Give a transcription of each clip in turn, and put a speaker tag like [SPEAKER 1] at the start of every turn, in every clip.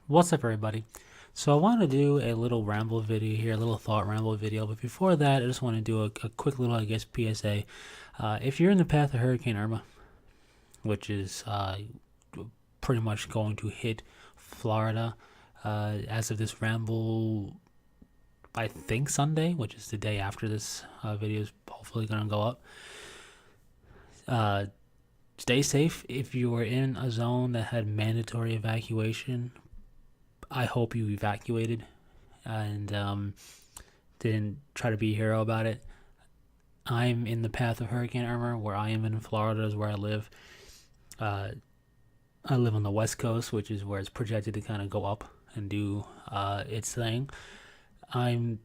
[SPEAKER 1] What's up, everybody? So I want to do a little ramble video here, a little thought ramble video. But before that, I just want to do a quick little, PSA. If you're in the path of Hurricane Irma, which is pretty much going to hit Florida as of this ramble, I think Sunday, which is the day after this video is hopefully going to go up. Stay safe. If you were in a zone that had mandatory evacuation, I hope you evacuated and didn't try to be a hero about it. I'm in the path of Hurricane Irma, where I am in Florida is where I live. I live on the West Coast, which is where it's projected to kind of go up and do its thing. I'm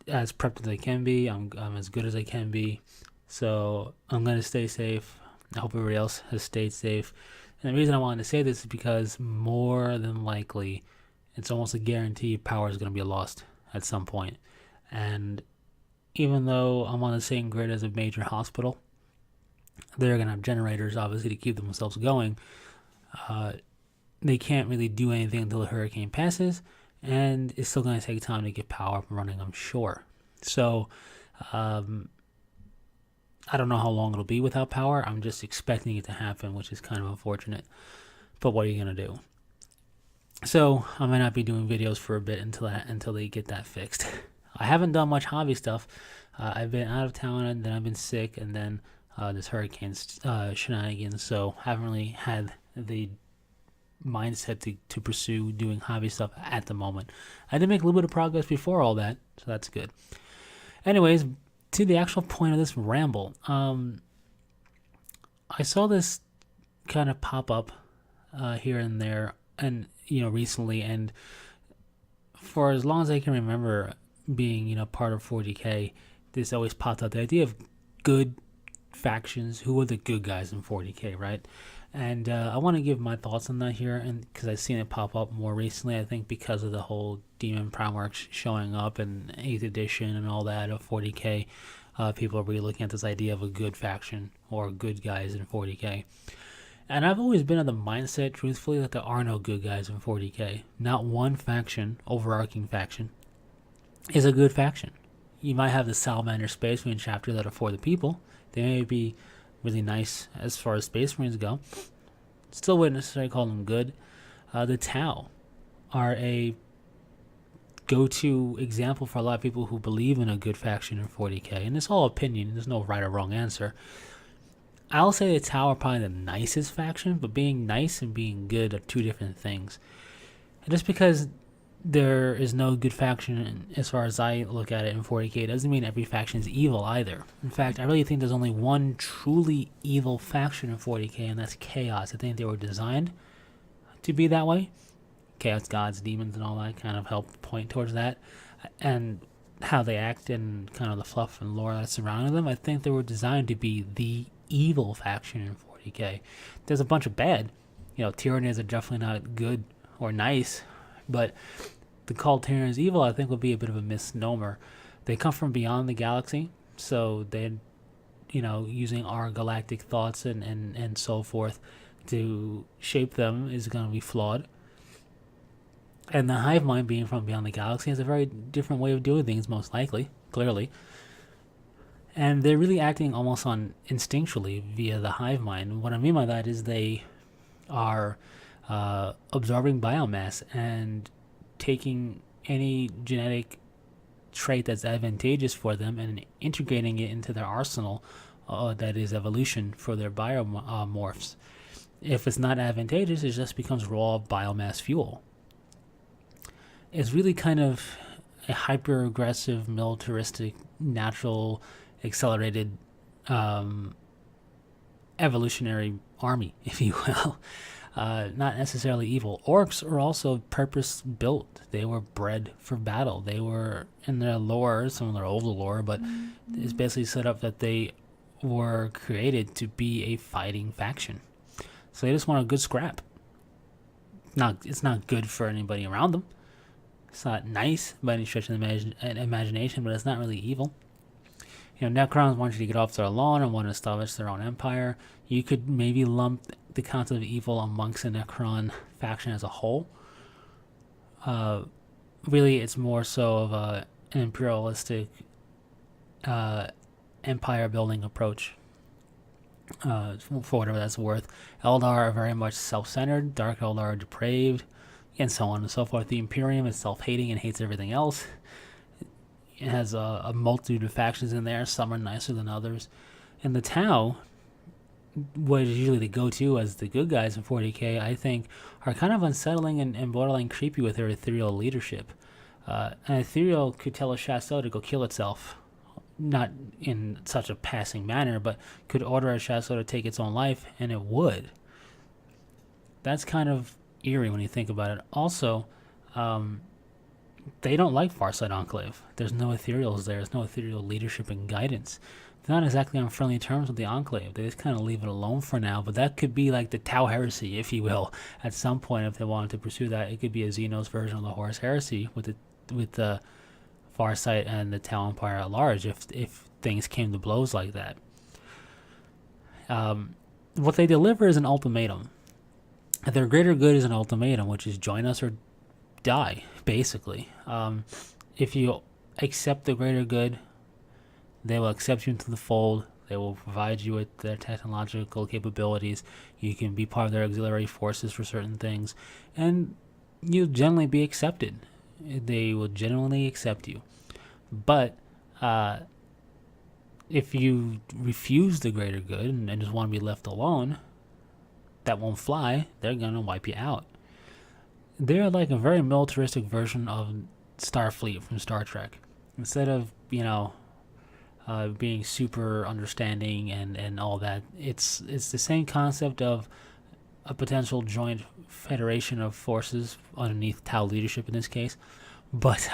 [SPEAKER 1] as prepped as I can be. I'm as good as I can be. So I'm going to stay safe. I hope everybody else has stayed safe. And the reason I wanted to say this is because more than likely, it's almost a guarantee power is going to be lost at some point. And even though I'm on the same grid as a major hospital, they're going to have generators, obviously, to keep themselves going. They can't really do anything until the hurricane passes, and it's still going to take time to get power up and running, I'm sure. So, I don't know how long it'll be without power. I'm just expecting it to happen, which is kind of unfortunate. But what are you going to do? So I might not be doing videos for a bit until they get that fixed. I haven't done much hobby stuff. I've been out of town, and then I've been sick, and then this hurricane shenanigans. So I haven't really had the mindset to pursue doing hobby stuff at the moment. I did make a little bit of progress before all that, so that's good. Anyways, to the actual point of this ramble, I saw this kind of pop up here and there, and recently, and for as long as I can remember being part of 40k, this always popped up, the idea of good factions. Who are the good guys in 40k, right? And I want to give my thoughts on that here, and because I've seen it pop up more recently, I think because of the whole Demon Primeworks showing up and 8th edition and all that of 40k, people are really looking at this idea of a good faction or good guys in 40k. And I've always been of the mindset, truthfully, that there are no good guys in 40k. Not one faction, overarching faction, is a good faction. You might have the Salamander Space Marine chapter that are for the people. They may be really nice as far as Space Marines go. Still wouldn't necessarily call them good. The Tau are a go-to example for a lot of people who believe in a good faction in 40k. And it's all opinion. There's no right or wrong answer. I'll say the Tau are probably the nicest faction, but being nice and being good are two different things. And just because there is no good faction, as far as I look at it in 40k, doesn't mean every faction is evil either. In fact, I really think there's only one truly evil faction in 40k, and that's Chaos. I think they were designed to be that way. Chaos gods, demons, and all that kind of help point towards that. And how they act and kind of the fluff and lore that's surrounding them, I think they were designed to be the evil faction in 40k. There's a bunch of bad. Tyranids are definitely not good or nice, but the call Tyranids evil, I think, would be a bit of a misnomer. They come from beyond the galaxy, so they're, using our galactic thoughts and so forth to shape them is going to be flawed. And the hive mind, being from beyond the galaxy, has a very different way of doing things, most likely, clearly. And they're really acting almost on instinctually via the hive mind. What I mean by that is they are absorbing biomass and taking any genetic trait that's advantageous for them and integrating it into their arsenal that is evolution for their biomorphs. If it's not advantageous, it just becomes raw biomass fuel. It's really kind of a hyper-aggressive, militaristic, natural, accelerated evolutionary army, if you will. Not necessarily evil. Orcs are also purpose-built. They were bred for battle. They were, in their lore, some of their older lore, but it's basically set up that they were created to be a fighting faction. So they just want a good scrap. It's not good for anybody around them. It's not nice by any stretch of the imagination, but it's not really evil. Necrons want you to get off their lawn and want to establish their own empire. You could maybe lump the concept of evil amongst the Necron faction as a whole. Really, it's more so of an imperialistic uh, empire building approach. For whatever that's worth, Eldar are very much self-centered. Dark Eldar are depraved, and so on and so forth. The Imperium is self-hating and hates everything else. It has a multitude of factions in there. Some are nicer than others. And the Tau, what is usually the go-to as the good guys in 40k, I think, are kind of unsettling and borderline creepy with their ethereal leadership. An ethereal could tell a Chasseur to go kill itself, not in such a passing manner, but could order a Chasseur to take its own life, and it would. That's kind of eerie when you think about it. Also, they don't like Farsight Enclave. There's no ethereals there. There's no ethereal leadership and guidance. They're not exactly on friendly terms with the Enclave. They just kind of leave it alone for now, but that could be like the Tau Heresy, if you will, at some point if they wanted to pursue that. It could be a Xenos version of the Horus Heresy with the Farsight and the Tau Empire at large if things came to blows like that. What they deliver is an ultimatum. Their greater good is an ultimatum, which is join us or die, basically. If you accept the greater good, they will accept you into the fold. They will provide you with their technological capabilities. You can be part of their auxiliary forces for certain things, and you'll generally be accepted. They will genuinely accept you. But if you refuse the greater good and just want to be left alone, that won't fly. They're going to wipe you out. They're like a very militaristic version of Starfleet from Star Trek. Instead of, being super understanding and all that, it's the same concept of a potential joint federation of forces underneath Tau leadership in this case, but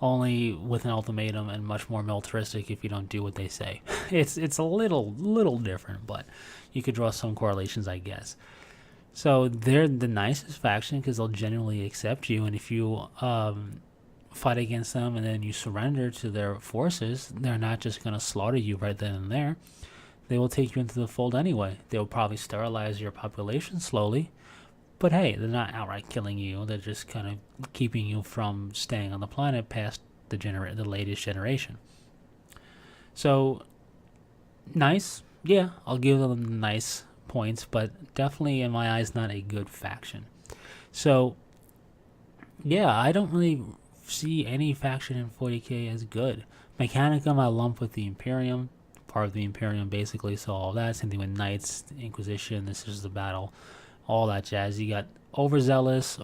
[SPEAKER 1] only with an ultimatum and much more militaristic if you don't do what they say. It's a little different, but you could draw some correlations, I guess. So they're the nicest faction because they'll genuinely accept you, and if you fight against them and then you surrender to their forces, they're not just going to slaughter you right then and there. They will take you into the fold anyway. They will probably sterilize your population slowly, but hey, they're not outright killing you. They're just kind of keeping you from staying on the planet past the latest generation. So, nice. Yeah, I'll give them nice points, but definitely in my eyes not a good faction. So, yeah, I don't really see any faction in 40k as good. Mechanicum I lump with the Imperium, part of the Imperium basically, so all that. Same thing with Knights, Inquisition, this is the battle, all that jazz. You got overzealous,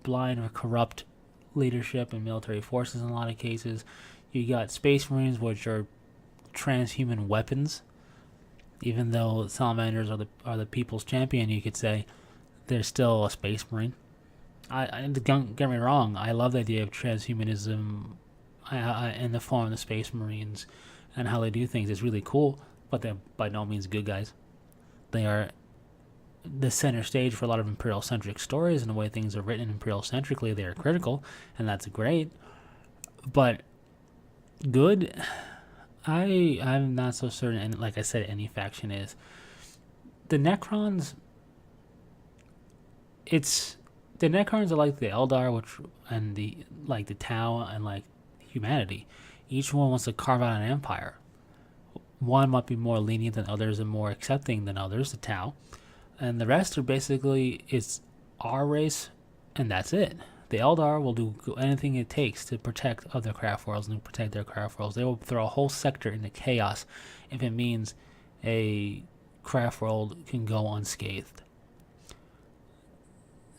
[SPEAKER 1] blind or corrupt leadership and military forces in a lot of cases. You got Space Marines, which are transhuman weapons. Even though Salamanders are the people's champion, you could say, they're still a Space Marine. I don't get me wrong, I love the idea of transhumanism in the form of the Space Marines and how they do things. It's really cool, but they're by no means good guys. They are the center stage for a lot of Imperial-centric stories, and the way things are written Imperial-centrically, they are critical, and that's great. But good, I'm not so certain, and like I said, any faction is. The Necrons, the Necrons are like the Eldar, and the Tau and like humanity. Each one wants to carve out an empire. One might be more lenient than others and more accepting than others, the Tau. And the rest are basically, it's our race, and that's it. The Eldar will do anything it takes to protect other craft worlds and protect their craft worlds. They will throw a whole sector into chaos if it means a craft world can go unscathed.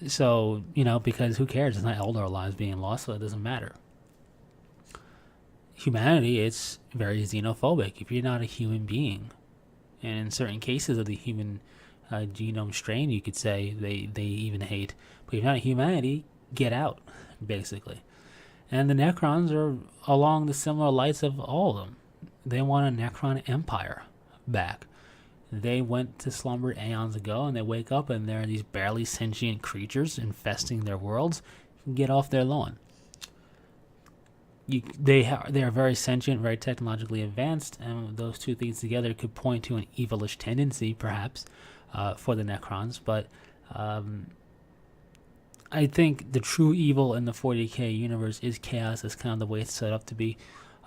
[SPEAKER 1] So, because who cares? It's not Eldar lives being lost, so it doesn't matter. Humanity, it's very xenophobic. If you're not a human being, and in certain cases of the human genome strain, you could say they even hate. But if you're not humanity, get out, basically. And the Necrons are along the similar lights of all of them. They want a Necron empire back. They went to slumber aeons ago, and they wake up and there are these barely sentient creatures infesting their worlds. Get off their lawn. They are very sentient, very technologically advanced, and those two things together could point to an evilish tendency, perhaps, for the Necrons. But I think the true evil in the 40k universe is chaos. That's kind of the way it's set up to be.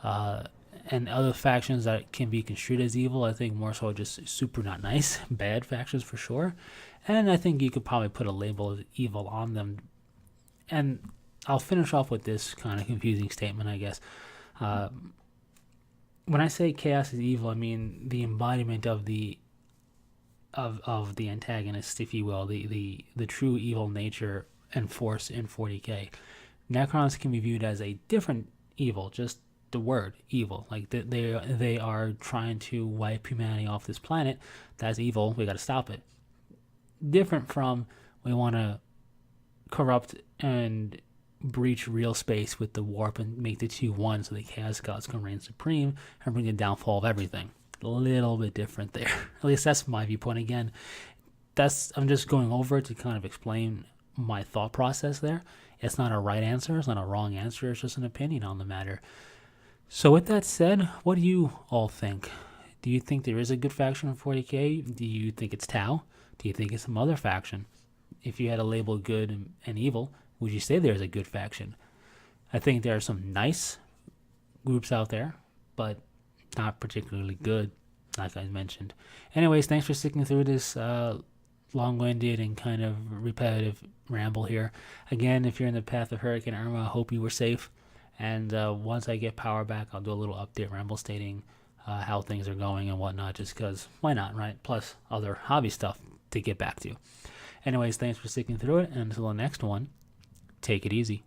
[SPEAKER 1] Uh, and other factions that can be construed as evil, I think more so just super not nice, bad factions for sure. And I think you could probably put a label of evil on them. And I'll finish off with this kind of confusing statement, I guess. Uh, when I say chaos is evil, I mean the embodiment of the antagonist, if you will, the true evil nature and force in 40k. Necrons can be viewed as a different evil, just the word evil. Like they are trying to wipe humanity off this planet. That's evil. We got to stop it. Different from we want to corrupt and breach real space with the warp and make the two one so the chaos gods can reign supreme and bring the downfall of everything. A little bit different there. At least that's my viewpoint. Again, I'm just going over it to kind of explain my thought process there. It's not a right answer. It's not a wrong answer. It's just an opinion on the matter. So with that said, what do you all think? Do you think there is a good faction in 40k? Do you think it's Tau? Do you think it's some other faction? If you had to label good and evil, would you say there's a good faction? I think there are some nice groups out there, but not particularly good, like I mentioned. Anyways, thanks for sticking through this long-winded and kind of repetitive ramble here. Again, if you're in the path of Hurricane Irma, I hope you were safe. And once I get power back, I'll do a little update ramble stating how things are going and whatnot, just because, why not, right? Plus other hobby stuff to get back to. Anyways, thanks for sticking through it, and until the next one, take it easy.